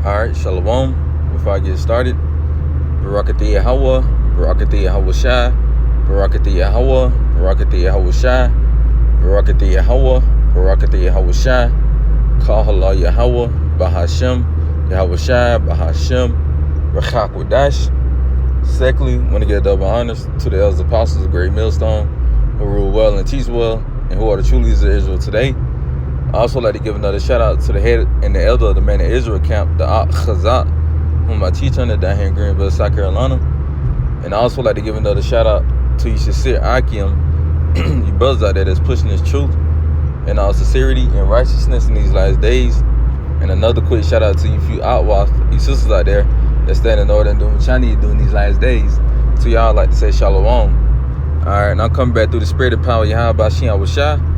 Alright, Shalom. Before I get started, Barakati Yahweh, Barakati Yahweh Shai, Barakati Yahweh, Barakati Yahweh Shai, Barakati Yahweh, Barakati Yahweh Shai, Kahala Yahweh, Bahashem, Yahweh Shai, Bahashem, Rachak Wadash. Secondly, want to give double honors to the elders apostles of Great Millstone, who rule well and teach well, and who are the true leaders of Israel today. I also like to give another shout out to the head and the elder of the Man of Israel camp, the Ak Chazak, whom I teach under down here in Greenville, South Carolina. And I also like to give another shout out to you, Shasir Akim, you brothers out there that's pushing this truth and our sincerity and righteousness in these last days. And another quick shout out to you few outwash, you sisters out there that stand in order and doing what y'all need to do in these last days. To y'all, I'd like to say shalom. Alright, and I'm coming back through the spirit of power, Yahweh Bashin Awashah,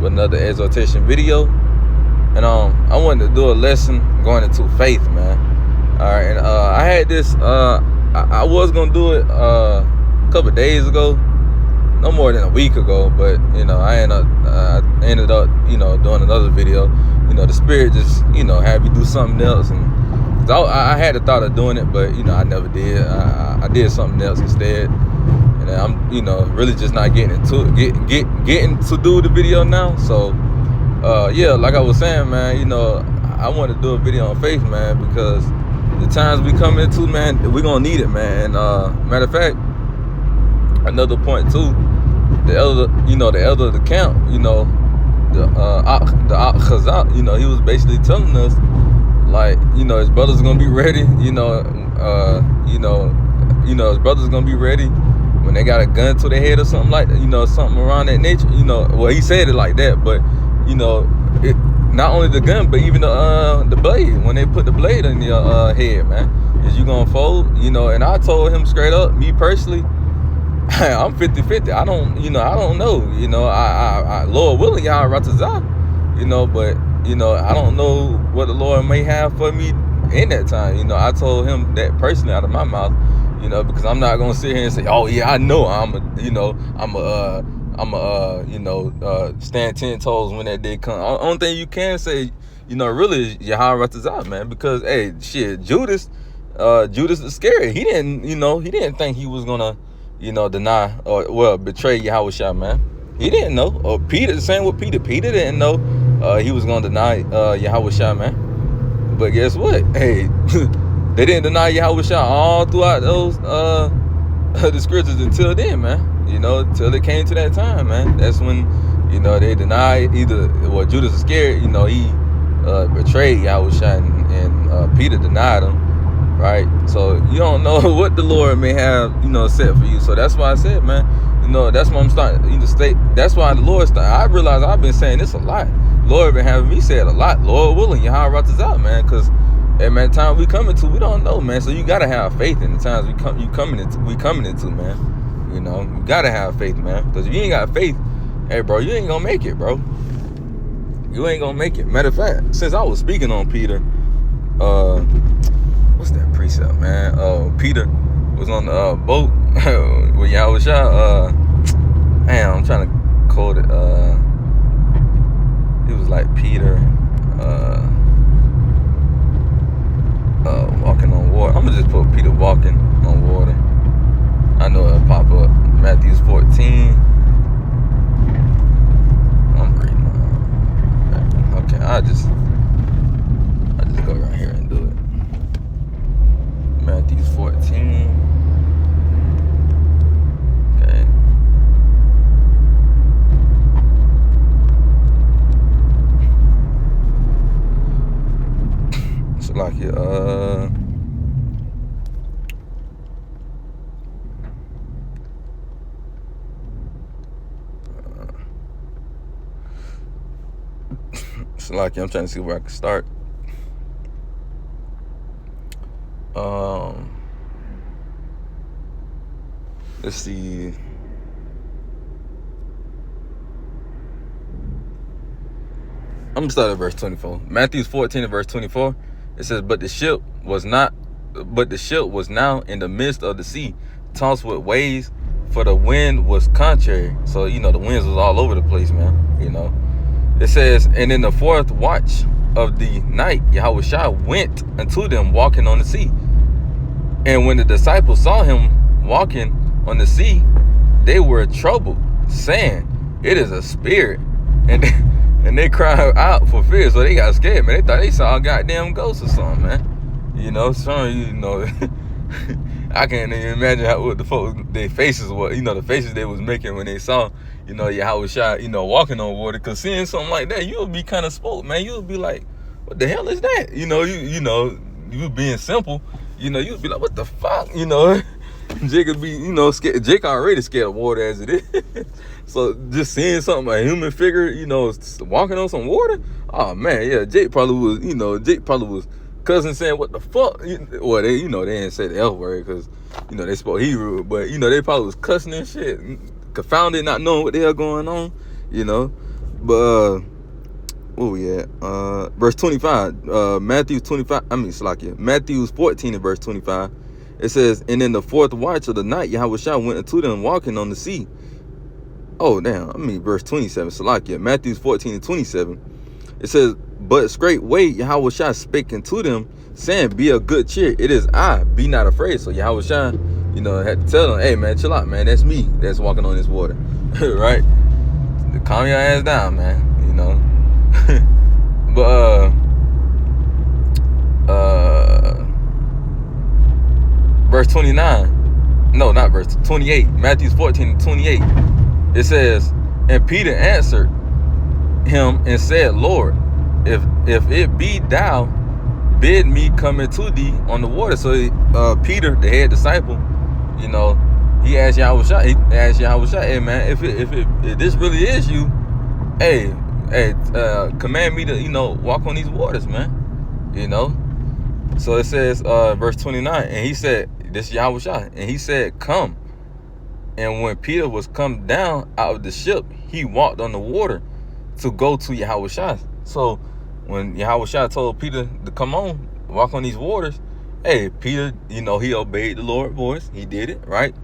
with another exhortation video. And I wanted to do a lesson going into faith, man. Alright, and I had this I was gonna do it a couple of days ago, no more than a week ago, but you know, I ended up doing another video. You know, the spirit just had me do something else, and I had the thought of doing it, but I never did. I did something else instead. And I'm, really just not getting into it, getting to do the video now. So, yeah, like I was saying, man, I want to do a video on faith, man, because the times we come into, man, we're going to need it, man. Matter of fact, another point, too, the elder of the camp, the Ak Chazak, he was basically telling us, like, his brother's going to be ready, his brother's going to be ready when they got a gun to their head or something like that, something around that nature, well, he said it like that, but, it, not only the gun, but even the blade, when they put the blade in your head, man, is you gonna fold, and I told him straight up, me personally, I'm 50-50, I don't know, I Lord willing, y'all ratazah, but, I don't know what the Lord may have for me in that time, I told him that personally out of my mouth, because I'm not gonna sit here and say, oh yeah, I know stand 10 toes when that day comes. Only thing you can say, really is Yahweh Ratazah, man, because hey, shit, Judas is scary. He didn't think he was gonna, deny or betray Yahweh Shah, man. He didn't know. Or Peter, the same with Peter. Peter didn't know he was gonna deny Yahweh Shah, man. But guess what? Hey. They didn't deny Yahweh Shah all throughout those the scriptures until then, man. Till it came to that time, man. That's when, they denied Judas is scared, he betrayed Yahweh Shah and Peter denied him, right? So you don't know what the Lord may have, set for you. So that's why I said, man, that's why I'm starting to state. That's why the Lord I realize I've been saying this a lot. Lord been having me say it a lot. Lord willing, Yahweh Ratazah, man, because man, the time we coming to, we don't know, man. So you gotta have faith in the times we coming into, man. You gotta have faith, man. Because if you ain't got faith, hey, bro, you ain't gonna make it, bro. You ain't gonna make it. Matter of fact, since I was speaking on Peter, what's that precept, man? Peter was on the boat with Yahweh Shah. Damn, I'm trying to quote it. It was like Peter. Walking on water. I'm gonna just put Peter walking on water. I know it'll pop up. Matthew 14. I'm reading. Okay, I just go right here and do it. Matthew 14. Okay. So like I'm trying to see where I can start. Let's see. I'm gonna start at verse 24. Matthew 14 and verse 24. It says, But the ship was now in the midst of the sea, tossed with waves, for the wind was contrary. So, the winds was all over the place, man. It says, and in the fourth watch, of the night, Yahushua went unto them walking on the sea. And when the disciples saw him walking on the sea, they were troubled, saying, "It is a spirit." And they cried out for fear. So they got scared, man. They thought they saw a goddamn ghost or something, man. You know, I can't even imagine what the folks, their faces were, the faces they was making when they saw, Yahushua, walking on water. Because seeing something like that, you'll be kind of spooked, man. You'll be like, what the hell is that? You being simple, you'll be like, what the fuck? Jake would be, scared. Jake already scared of water as it is. So just seeing something, a human figure, walking on some water. Oh man, yeah, Jake probably was cousin saying, what the fuck? Well, they didn't say the F word because, they spoke Hebrew, but, they probably was cussing and shit, confounded, not knowing what the hell going on, But, where we at? Verse 25, Matthew 14 and verse 25. It says, and in the fourth watch of the night, Yahushua went unto them walking on the sea. Oh, damn, verse 27, Salakia, Matthew 14 and 27. It says, but straightway Yahushua spake unto them, saying, be of good cheer, it is I, be not afraid. So Yahushua, had to tell them, hey man, chill out, man, that's me that's walking on this water. Right? Calm your ass down, man. But verse 29, no, not verse 28, Matthew 14 and 28, it says, and Peter answered him and said, Lord, if it be thou, bid me come into thee on the water. So Peter, the head disciple, he asked Yahushua, hey man, if this really is you, hey, command me to walk on these waters, man. So it says verse 29, and he said, this is Yahushua, and he said, come. And when Peter was come down out of the ship, he walked on the water to go to Yahushua. So when Yahushua told Peter to come on, walk on these waters, hey, Peter, he obeyed the Lord's voice. He did it, right?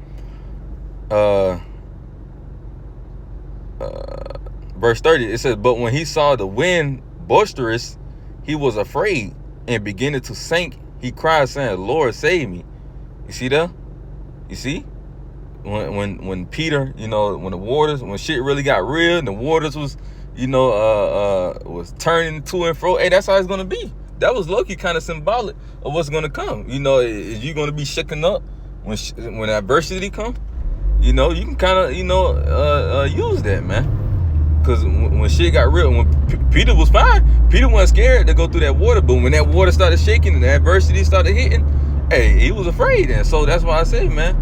Verse 30, it says, but when he saw the wind boisterous, he was afraid, and beginning to sink, he cried, saying, Lord, save me. You see that? You see? When Peter, when shit really got real, and the waters was, was turning to and fro, hey, that's how it's gonna be. That was low-key kind of symbolic of what's gonna come. Is you gonna be shaken up when adversity come? You can kind of, use that, man. Because when shit got real, when Peter was fine, Peter wasn't scared to go through that water, but when that water started shaking and the adversity started hitting, hey, he was afraid. And so that's why I say, man,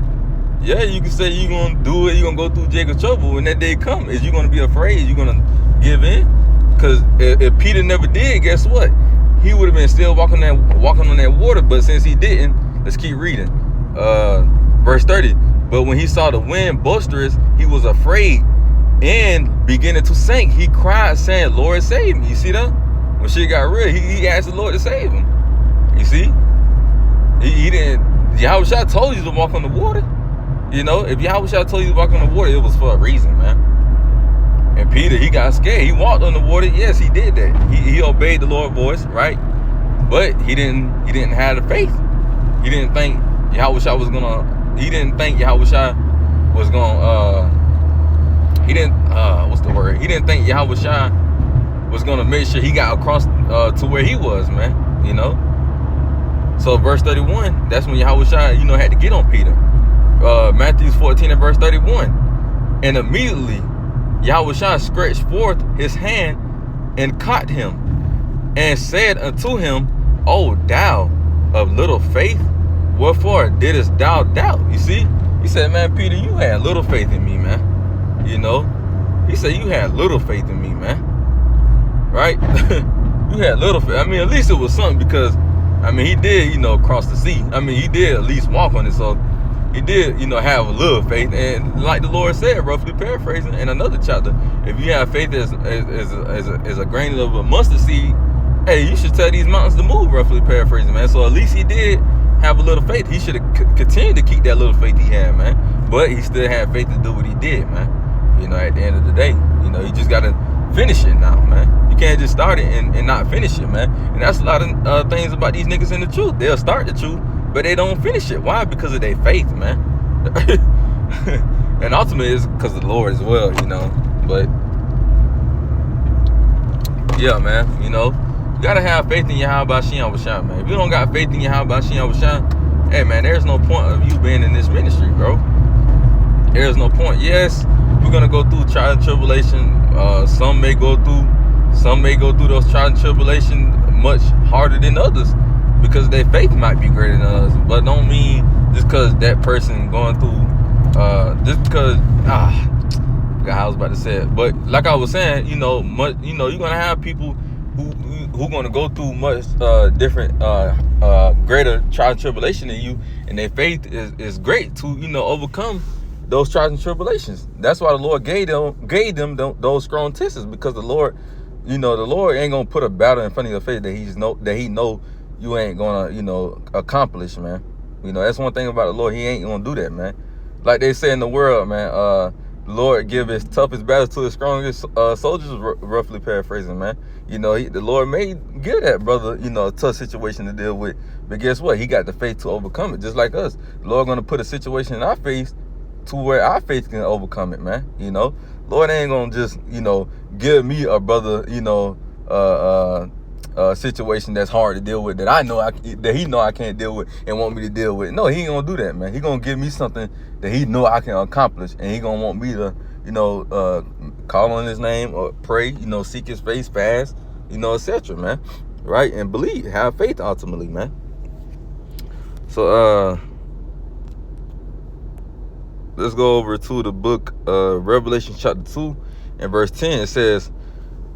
yeah, you can say you're going to do it, you're going to go through Jacob's trouble. When that day comes, is you going to be afraid? You're going to give in? Because if Peter never did, guess what? He would have been still walking on that water. But since he didn't, let's keep reading. Verse 30, but when he saw the wind boisterous, he was afraid and beginning to sink. He cried, saying, Lord, save me. You see that? When shit got real, he asked the Lord to save him. You see? He didn't. Yahushua told you to walk on the water. If Yahushua told you to walk on the water, it was for a reason, man. And Peter, he got scared. He walked on the water. Yes, he did that. He obeyed the Lord's voice, right? But he didn't have the faith. He didn't think Yahushua was gonna. He didn't think Yahushua was gonna. He didn't. What's the word? He didn't think Yahushua was gonna make sure he got across to where he was, man. So verse 31, that's when Yahushua, had to get on Peter. Matthew 14 and verse 31. And immediately Yahushua stretched forth his hand and caught him, and said unto him, O thou of little faith, wherefore didst thou doubt? You see? He said, man, Peter, you had little faith in me, man. He said, you had little faith in me, man. Right? You had little faith. At least it was something, because he did, cross the sea. He did at least walk on it. So he did, have a little faith. And like the Lord said, roughly paraphrasing in another chapter, if you have faith as a grain of a mustard seed, hey, you should tell these mountains to move, roughly paraphrasing, man. So at least he did have a little faith. He should have continued to keep that little faith he had, man. But he still had faith to do what he did, man. At the end of the day, you just got to finish it now, man. You You can't just start it and not finish it, man. And that's a lot of things about these niggas in the truth. They'll start the truth, but they don't finish it. Why? Because of their faith, man. And ultimately it's because of the Lord as well, you know. But yeah, man, you know, you gotta have faith in Yahweh Shah, man. If you don't got faith in Yahweh Shah, hey man, there's no point of you being in this ministry, bro. There's no point. Yes, we're gonna go through trial and tribulation. Some may go through those trial and tribulation much harder than others because their faith might be greater than us. But don't mean just because that person going through just because I forgot how I was about to say it. But like I was saying, you know, you're gonna have people who gonna go through much different greater trial and tribulation than you, and their faith is great to, you know, overcome those trials and tribulations. That's why the Lord gave them those strong tests, because the Lord, you know, the Lord ain't gonna put a battle in front of your face that he know you ain't gonna, you know, accomplish, man. You know, that's one thing about the Lord. He ain't gonna do that, man. Like they say in the world, man, the Lord give his toughest battles to his strongest soldiers, roughly paraphrasing, man. You know, the Lord may give that brother, you know, a tough situation to deal with, but guess what? He got the faith to overcome it, just like us. The Lord gonna put a situation in our face to where our faith can overcome it, man. You know, Lord ain't gonna just, you know, give me a brother, you know, situation that's hard to deal with that he know I can't deal with and want me to deal with. No, he ain't gonna do that, man. He gonna give me something that he know I can accomplish, and he gonna want me to, you know, call on his name or pray, you know, seek his face, fast, you know, etc., man. Right? And believe, have faith ultimately, man. So let's go over to the book Revelation chapter 2 and verse 10. It says,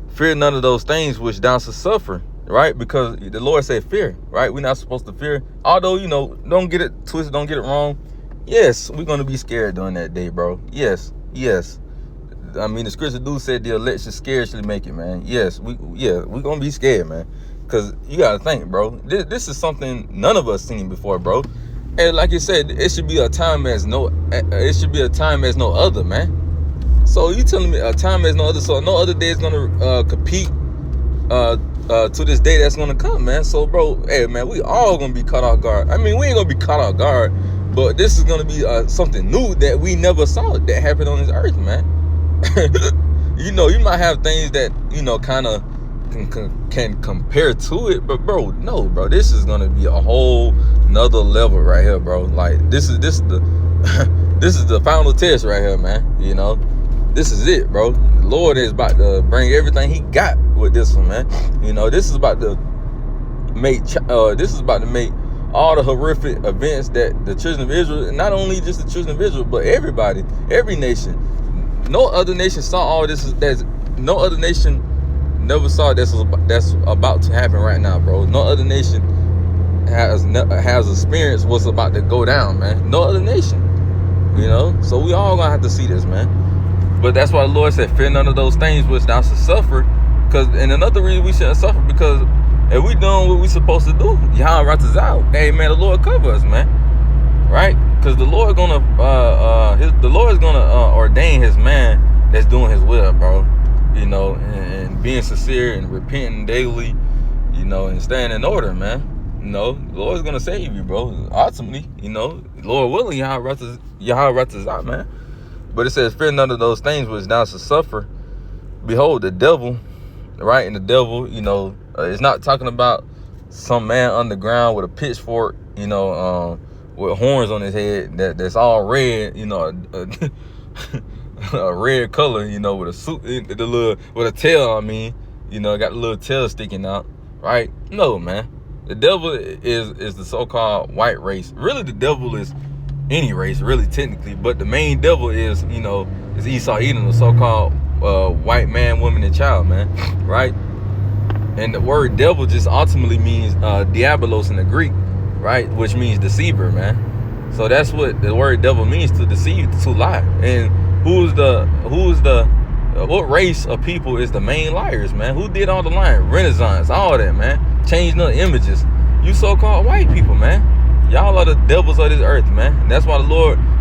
fear none of those things which thou shalt suffer, right? Because the Lord said fear, right? We're not supposed to fear. Although, you know, don't get it twisted, don't get it wrong. Yes, we're going to be scared during that day, bro. Yes. I mean, the scripture do say the elect should scarcely make it, man. Yes, we're going to be scared, man. Because you got to think, bro. This is something none of us seen before, bro. And like you said, it should be a time as no other, man. So you telling me a time as no other, so no other day is gonna compete to this day that's gonna come, man. So bro, hey man, we all gonna be caught off guard. I mean, we ain't gonna be caught off guard, but this is gonna be something new that we never saw that happened on this earth, man. You know, you might have things that, you know, kind of can compare to it, but bro, no, bro, this is gonna be a whole another level right here, bro. Like this is the final test right here, man. You know, this is it, bro. The Lord is about to bring everything he got with this one, man. You know, this is about to make all the horrific events that the children of Israel, and not only just the children of Israel, but everybody, every nation, no other nation saw all this. No other nation never saw that's about to happen right now, bro. No other nation has experienced what's about to go down, man. No other nation, you know. So we all gonna have to see this, man. But that's why the Lord said, "Fear none of those things which thou shalt suffer." And another reason we shouldn't suffer, because if we doing what we supposed to do, Yahweh writes out. Hey, man, the Lord cover us, man. Right? Because the Lord gonna the Lord is gonna ordain his man that's doing his will, bro. You know, and being sincere and repenting daily, you know, and staying in order, man. You know, the Lord's gonna save you, bro. Ultimately, you know, Lord willing, Yahweh writes out, man. But it says, fear none of those things which thou shalt suffer. Behold, the devil, right? And the devil, you know, it's not talking about some man underground with a pitchfork, you know, with horns on his head that's all red, you know, a red color, you know, with a suit, with a tail. I mean, you know, got the little tail sticking out, right? No, man. The devil is the so-called white race. Really, the devil is any race, really, technically. But the main devil is, you know, is Esau Edom, the so-called white man, woman, and child, man, right? And the word devil just ultimately means diabolos in the Greek, right? Which means deceiver, man. So that's what the word devil means, to deceive, to lie. And what race of people is the main liars, man? Who did all the lying? Renaissance, all that, man. Changing the images. You so-called white people, man. Y'all are the devils of this earth, man. And that's why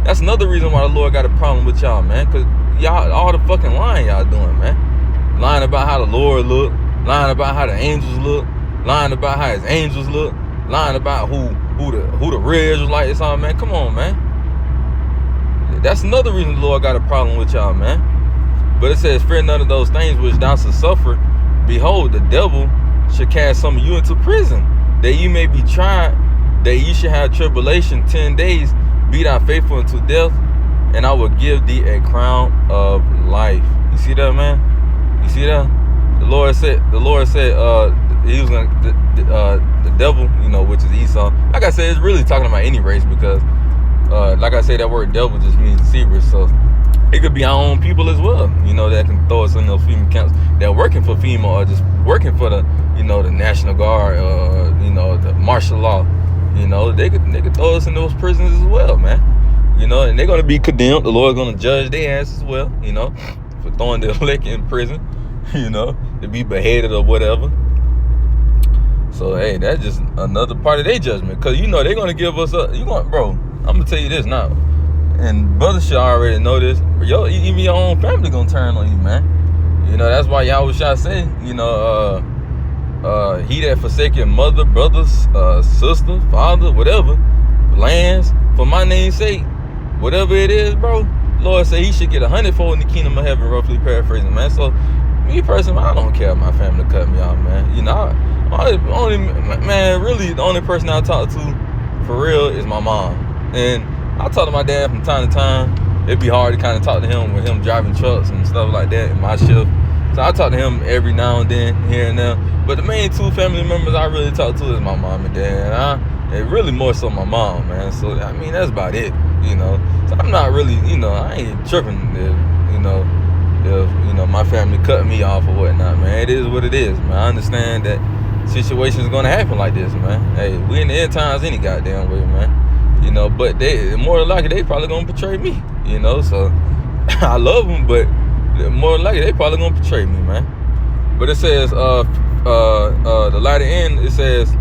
that's another reason why the Lord got a problem with y'all, man. Because y'all, all the fucking lying y'all doing, man. Lying about how the Lord look, lying about how the angels look, lying about how his angels look, lying about who the real Israelites are, man. Come on, man. That's another reason the Lord got a problem with y'all, man. But it says, fear none of those things which thou shalt suffer. Behold, the devil should cast some of you into prison, that you may be tried, that you should have tribulation 10 days. Be thou faithful unto death, and I will give thee a crown of life. You see that, man? You see that? The Lord said he was gonna the devil, which is Esau. Like I said, it's really talking about any race, because like I said, that word devil just means deceiver. So it could be our own people as well, that can throw us in those FEMA camps. They're working for FEMA, or just working for the the National Guard, the martial law. They could throw us in those prisons as well, man. And they're gonna be condemned. The Lord's gonna judge their ass as well, for throwing the elect in prison, to be beheaded or whatever. So hey, that's just another part of their judgment, because they're gonna give us bro. I'm gonna tell you this now, and brothers should already know this. Even your own family gonna turn on you, man. That's why Yahushua say, he that forsaken mother, brothers, sister, father, whatever, lands for my name's sake, whatever it is, bro. Lord say he should get 100-fold in the kingdom of heaven, roughly paraphrasing, man. So me personally, I don't care if my family cut me off, man. Really the only person I talk to for real is my mom. And I talk to my dad from time to time. It'd be hard to kind of talk to him with him driving trucks and stuff like that in my shift. So I talk to him every now and then, here and there. But the main two family members I really talk to is my mom and dad. And really more so my mom, man. So that's about it, So I'm not really, I ain't tripping if my family cut me off or whatnot, man. It is what it is, man. I understand that situations gonna happen like this, man. Hey, we in the end times any goddamn way, man. But they more than likely they probably gonna betray me, So I love them, but more than likely they probably gonna betray me, man. But it says, the latter end, it says,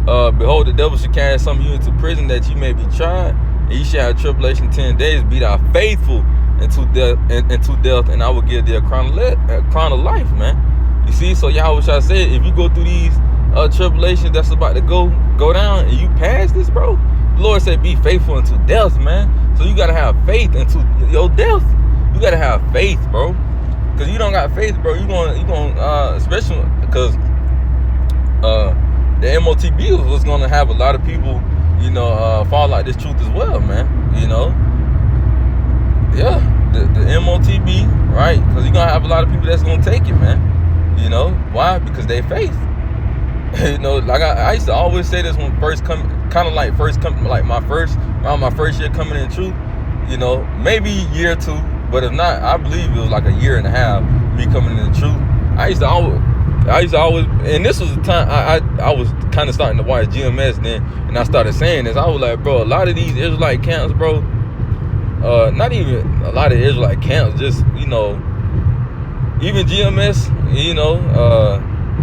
behold, the devil should cast some of you into prison, that you may be tried, and you shall have tribulation 10 days. Be thou faithful unto death, and I will give thee a crown of life, man. You see, so Yahushua said, if you go through these tribulations that's about to go down, and you pass this, bro, the Lord said, be faithful unto death, man. So you gotta have faith unto your death. You gotta have faith, bro. Cause you don't got faith, bro. You gonna especially because the MOTB was gonna have a lot of people, fall out this truth as well, man. Yeah, the MOTB, right? Because you're gonna have a lot of people that's gonna take it, man. Why? Because they faith. Like I used to always say this when around my first year coming in truth. Maybe year 2, but if not, I believe it was like a year and a half me coming in the truth. I used to always, and this was the time I was kind of starting to watch GMS then, and I started saying this. I was like, bro, a lot of these Israelite camps, bro, not even a lot of Israelite camps, just, even GMS,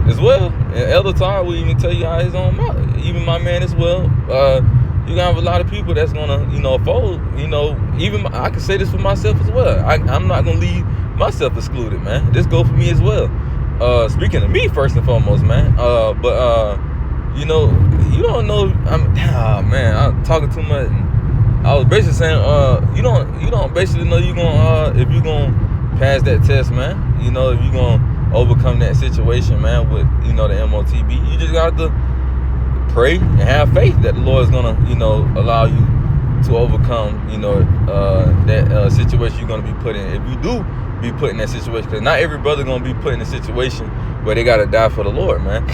as well. And Elder Tar will even tell you how his own mouth, even my man as well. You gonna have a lot of people that's gonna, fold, even I can say this for myself as well. I'm not gonna leave myself excluded, man. This go for me as well. Speaking of me first and foremost, man. You don't know, man, I'm talking too much. I was basically saying, you don't basically know you gonna, if you gonna pass that test, man. If you gonna overcome that situation, man, with, the MOTB. You just got to pray and have faith that the Lord is gonna, allow you to overcome, that situation you're gonna be put in. If you do be put in that situation, because not every brother gonna be put in a situation where they gotta die for the Lord, man.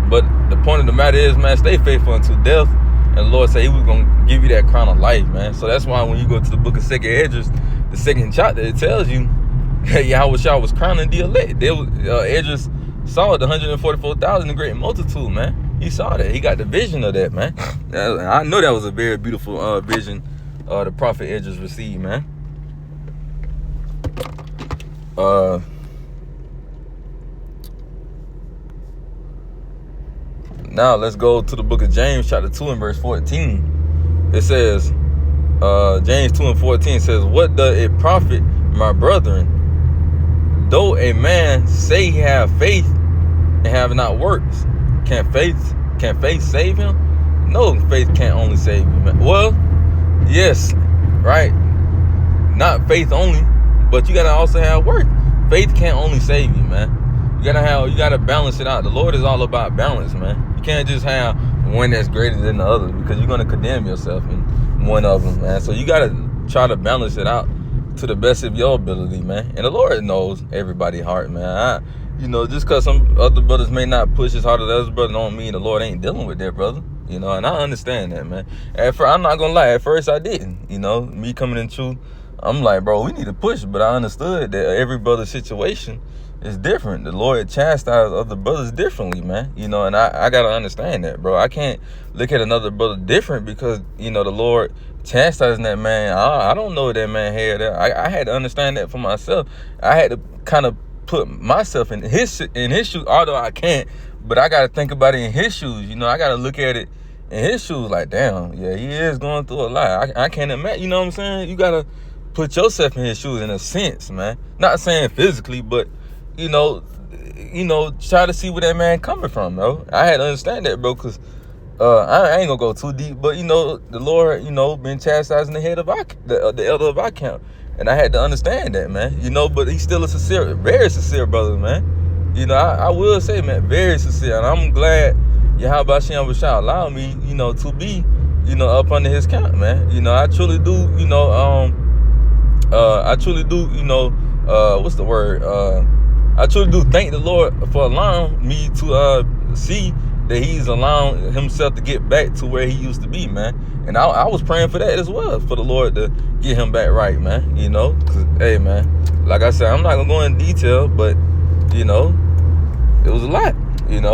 But the point of the matter is, man, stay faithful unto death, and the Lord said he was gonna give you that crown of life, man. So that's why when you go to the book of 2nd Esdras, the 2nd chapter, it tells you that Yahushua was crowning the elect. Esdras saw the 144,000, the great multitude, man. He saw that. He got the vision of that, man. I know that was a very beautiful vision the prophet Esdras received, man. Now let's go to the book of James, chapter 2 and verse 14. It says, James 2 and 14 says, what does it profit, my brethren, though a man say he have faith and have not works, can faith save him? No, faith can't only save you, man. Well, yes, right. Not faith only, but you gotta also have work. Faith can't only save you, man. You gotta balance it out. The Lord is all about balance, man. You can't just have one that's greater than the other, because you're gonna condemn yourself in one of them, man. So you gotta try to balance it out to the best of your ability, man. And the Lord knows everybody's heart, man. Just because some other brothers may not push as hard as others brother, don't mean the Lord ain't dealing with their brother. And I understand that, man. At first, I'm not gonna lie, at first I didn't. Me coming in truth, I'm like, bro, we need to push. But I understood that every brother's situation is different. The Lord chastised other brothers differently, man. And I gotta understand that, bro. I can't look at another brother different because, the Lord chastising that man. I don't know what that man had there. I had to understand that for myself. I had to kind of put myself in his shoes, although I can't, but I gotta think about it in his shoes. I gotta look at it in his shoes like, damn, yeah, he is going through a lot. I can't imagine, you know what I'm saying? You gotta put yourself in his shoes in a sense, man. Not saying physically, but try to see where that man coming from, bro. I had to understand that, bro, because I ain't gonna go too deep, but the Lord, been chastising the head of the elder of our camp. And I had to understand that, man. But he's still a very sincere brother, man. I will say, man, very sincere. And I'm glad Yahweh Shem Bashar allowed me, to be, up under his camp, man. I truly do, what's the word? I truly do thank the Lord for allowing me to see that he's allowing himself to get back to where he used to be, man. And I was praying for that as well, for the Lord to get him back right, man. Because, hey, man, like I said, I'm not going to go in detail, but, it was a lot, and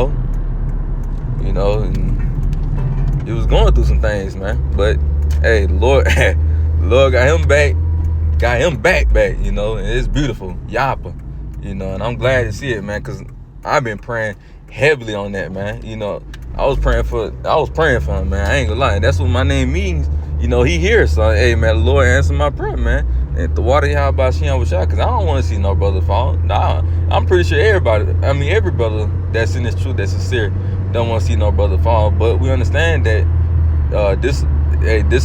he was going through some things, man. But, hey, the Lord got him back, and it's beautiful, Yapa, and I'm glad to see it, man, because I've been praying heavily on that, man. I was praying for him, man. I ain't gonna lie. That's what my name means. He hears. So, hey, man, the Lord answered my prayer, man. And the water y'all about Shem Bashar, because I don't want to see no brother fall. Nah, I'm pretty sure every brother that's in this truth, that's sincere, don't want to see no brother fall. But we understand that this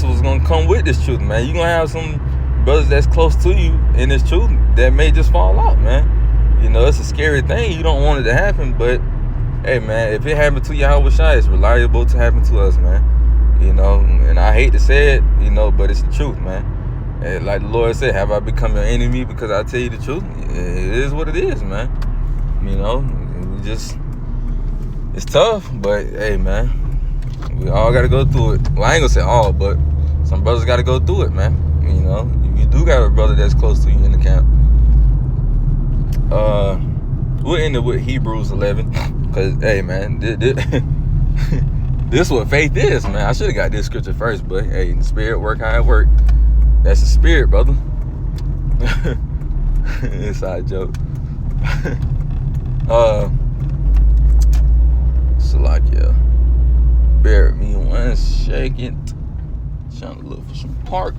was gonna come with this truth, man. You gonna have some brothers that's close to you in this truth that may just fall out, man. It's a scary thing. You don't want it to happen, but hey, man, if it happened to Yahweh Shai, it's reliable to happen to us, man. And I hate to say it, but it's the truth, man. And like the Lord said, have I become your enemy because I tell you the truth? It is what it is, man. It's tough, but hey, man, we all got to go through it. Well, I ain't gonna say all, but some brothers got to go through it, man. You do got a brother that's close to you in the camp. We'll end it with Hebrews 11, because, hey, man, this is what faith is, man. I should have got this scripture first, but, hey, the spirit work how it work. That's the spirit, brother. Inside joke. Salakia. Bear with me 1 second. Trying to look for some park.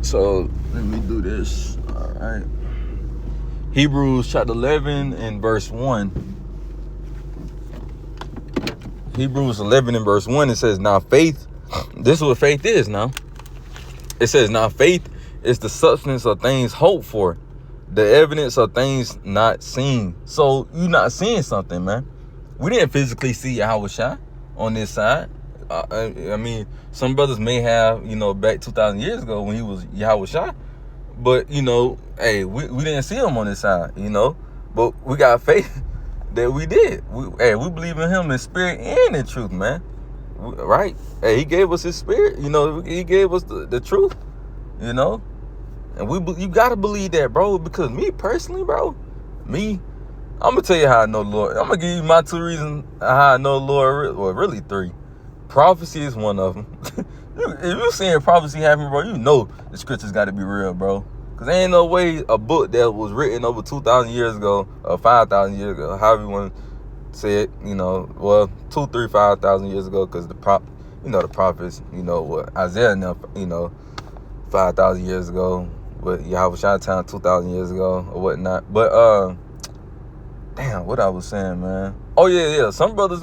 So let me do this. All right. Hebrews chapter 11 and verse 1. Hebrews 11 and verse 1, it says, now faith, this is what faith is now. It says, now faith is the substance of things hoped for, the evidence of things not seen. So you're not seeing something, man. We didn't physically see Yahweh Shai on this side. I mean, some brothers may have, back 2,000 years ago when he was Yahweh Shai. But, hey, we didn't see him on this side, But we got faith that we did. We believe in him in spirit and in truth, man. Right? Hey, he gave us his spirit. He gave us the truth, And you got to believe that, bro. Because me personally, bro, I'm going to tell you how I know the Lord. I'm going to give you my 2 reasons how I know the Lord. Well, really 3. Prophecy is one of them. If you're seeing prophecy happen, bro, the scriptures got to be real, bro. Because there ain't no way a book that was written over 2,000 years ago or 5,000 years ago, however you want to say it, 2, 3, 5,000 years ago, because the prophets, what Isaiah and them, 5,000 years ago, with Yahushua Town 2,000 years ago or whatnot. But damn, what I was saying, man. Oh yeah. Some brothers,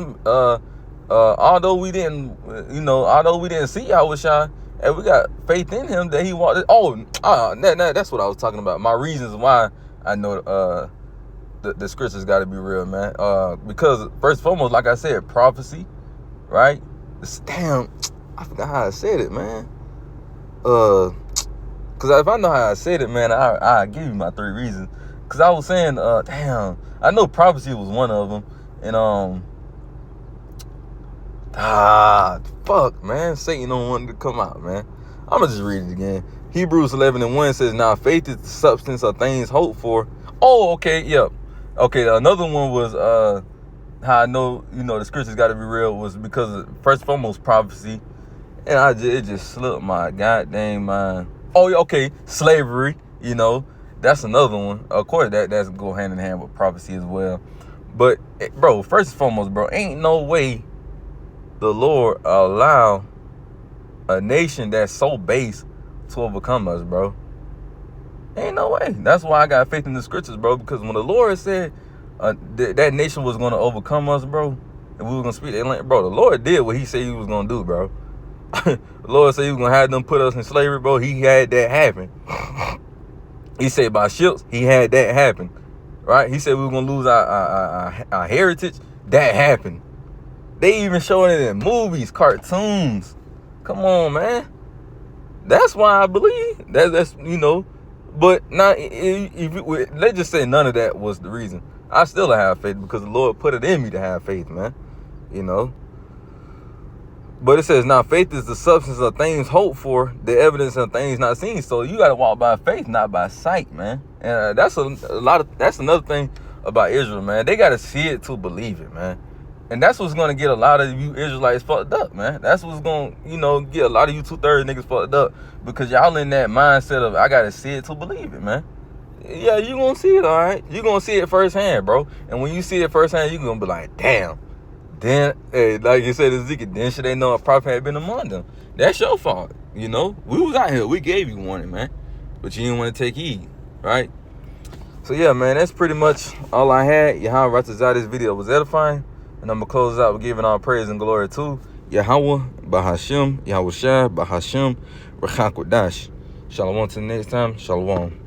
although we didn't see Yahushua, and we got faith in him that he wanted. That's what I was talking about. My reasons why I know the scriptures got to be real, man. Because first and foremost, like I said, prophecy, right? Damn, I forgot how I said it, man. Cause if I know how I said it, man, I give you my 3 reasons. Cause I was saying, damn, I know prophecy was one of them, and fuck, man, Satan don't want it to come out, man. I'm gonna just read it again. Hebrews 11:1 says, "Now faith is the substance of things hoped for." Oh, okay, yep. Okay, another one was how I know, the scriptures got to be real was because of, first and foremost, prophecy. And it just slipped my goddamn mind. Oh, yeah, okay, slavery, that's another one. Of course, that's go hand in hand with prophecy as well. But, bro, first and foremost, bro, ain't no way the Lord allow a nation that's so base to overcome us, bro. Ain't no way. That's why I got faith in the scriptures, bro, because when the Lord said that nation was going to overcome us, bro, and we were going to speak their language, bro, the Lord did what he said he was going to do, bro. The Lord said he was going to have them put us in slavery, bro. He had that happen. He said by ships, he had that happen, right? He said we were going to lose our heritage. That happened. They even showing it in movies, cartoons. Come on, man. That's why I believe. That's But not let's just say none of that was the reason. I still have faith because the Lord put it in me to have faith, man. But it says, now faith is the substance of things hoped for, the evidence of things not seen. So you got to walk by faith, not by sight, man. And that's that's another thing about Israel, man. They got to see it to believe it, man. And that's what's going to get a lot of you Israelites fucked up, man. That's what's going to, get a lot of you 2/3 niggas fucked up. Because y'all in that mindset of, I got to see it to believe it, man. Yeah, you going to see it, all right? You going to see it firsthand, bro. And when you see it firsthand, you going to be like, damn. Then, hey, like you said, Ezekiel, then should they know a prophet had been among them? That's your fault, We was out here. We gave you warning, man. But you didn't want to take heed, right? So, yeah, man, that's pretty much all I had. Yahweh Ratazah, this video was edifying. And I'm going to close out with giving all praise and glory to Yahweh, Bahashem, Yahushua, Bahashem, Rachakodash. Shalom till next time. Shalom.